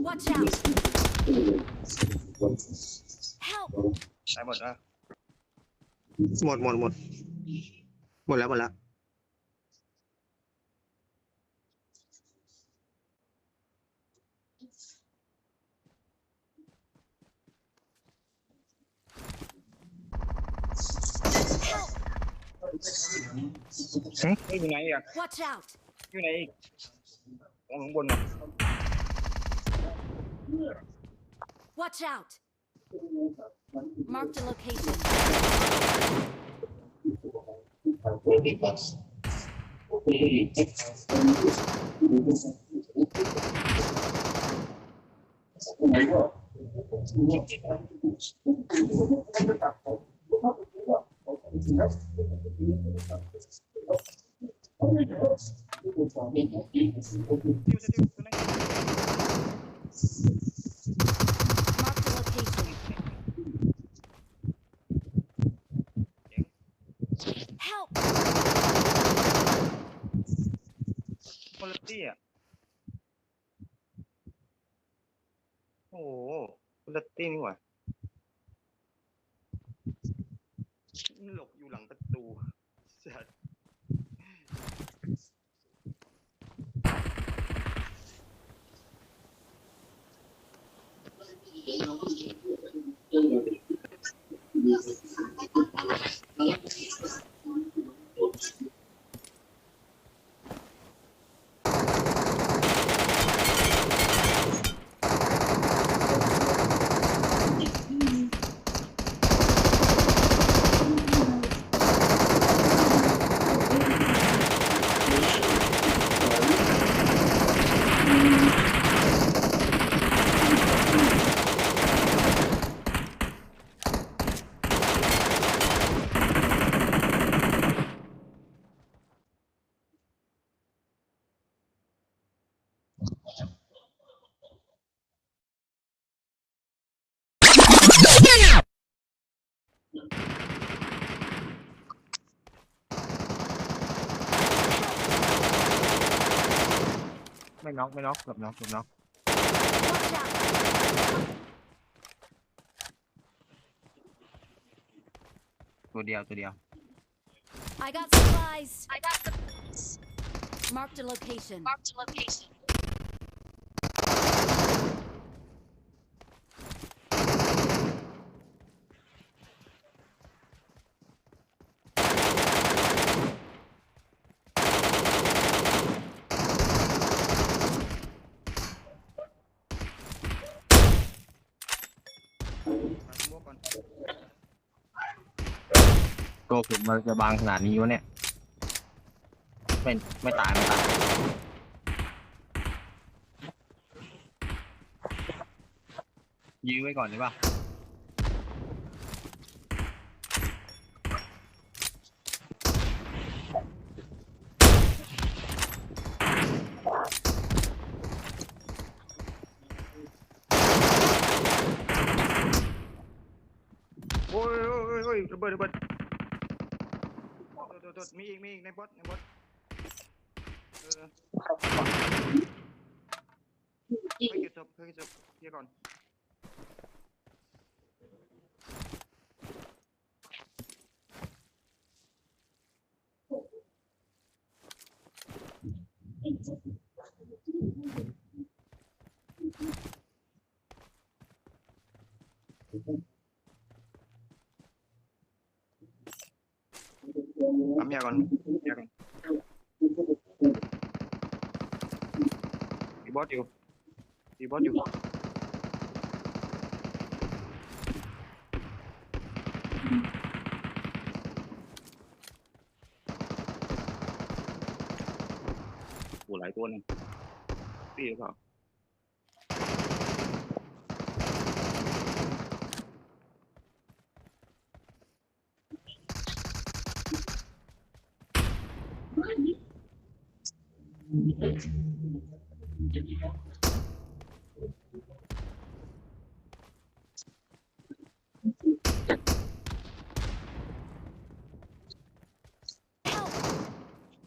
Watch out! Help! ตายหมดแล้ว หมดแล้ว อยู่ไหนอีกอ่ะ Watch out! อยู่ไหนอีกข้างบนน่ะ Watch out! Mark the location. ติ้วตัวนั้น Mark the location. Help! คนละตี้อ่ะโอ้โหคนละตี้นี่หว่าหลบอยู่หลังประตูสัตว์ไม่น็อกเกือบน็อก Watch out! ตัวเดียว I got supplies. Mark the location. มาสมมติก่อน ตัวผมมันจะบางขนาดนี้วะเนี่ยไม่ตายยื้อไว้ก่อนได้ป่ะโอ้ยระเบิดโดดมีอีกในบอสเก็บศพเคลียร์ก่อนทำยาก่อนตีบอสอยู่โหหลายตัวนึงตีหรือเปล่า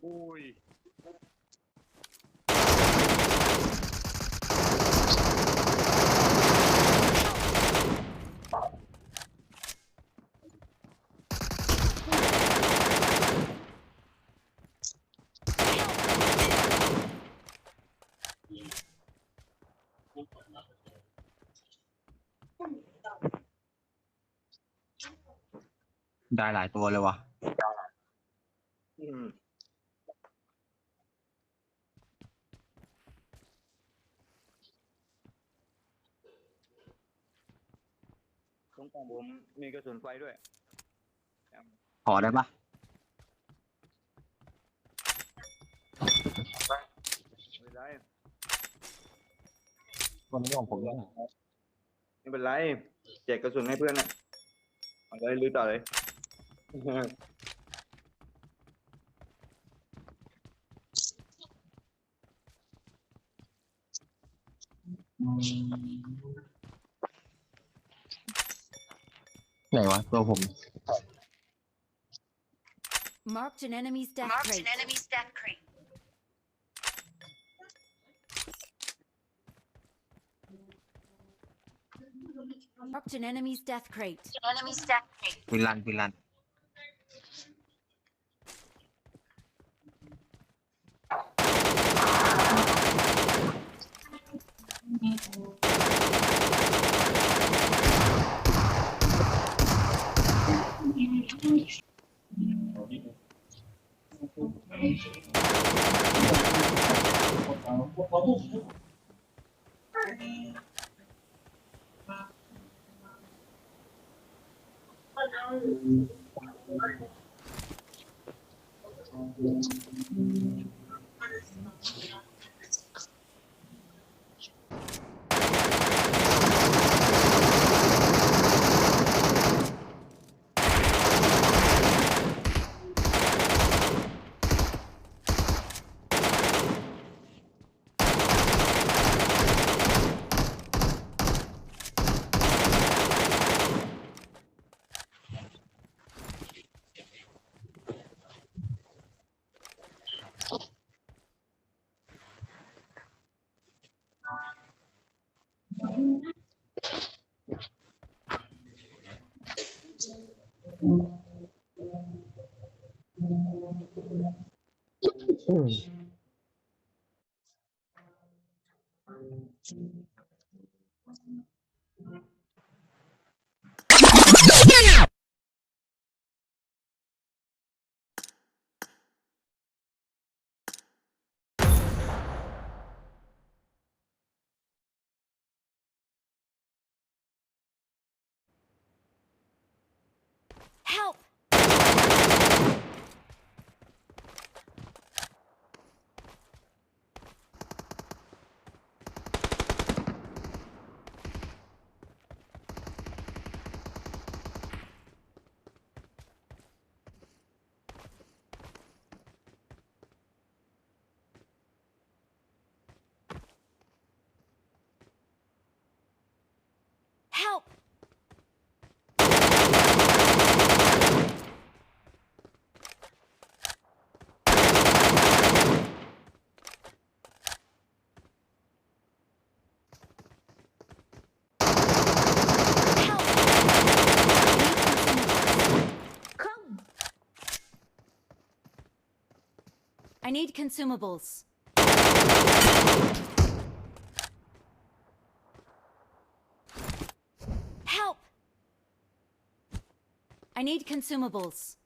โอ้ย Watch ได้หลายตัวเลยวะ อืมตรงกล่องผมมีกระสุนไฟด้วย ขอได้ปะ ไม่เป็นไร วันนี้ของผมแล้ว ไม่เป็นไรแจกกระสุนให้เพื่อนนะเอาเลยลุยต่อเลย ไหนวะตัวผม Marked an enemy's death crate. Marked an enemy's death crate. วิลันวิลัน Help! Help! I need consumables. Help! I need consumables.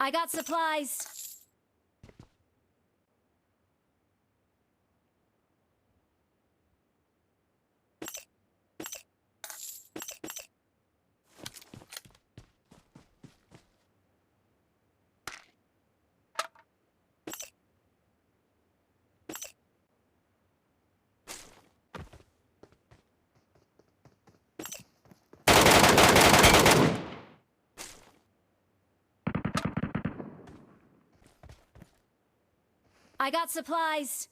I got supplies. I got supplies.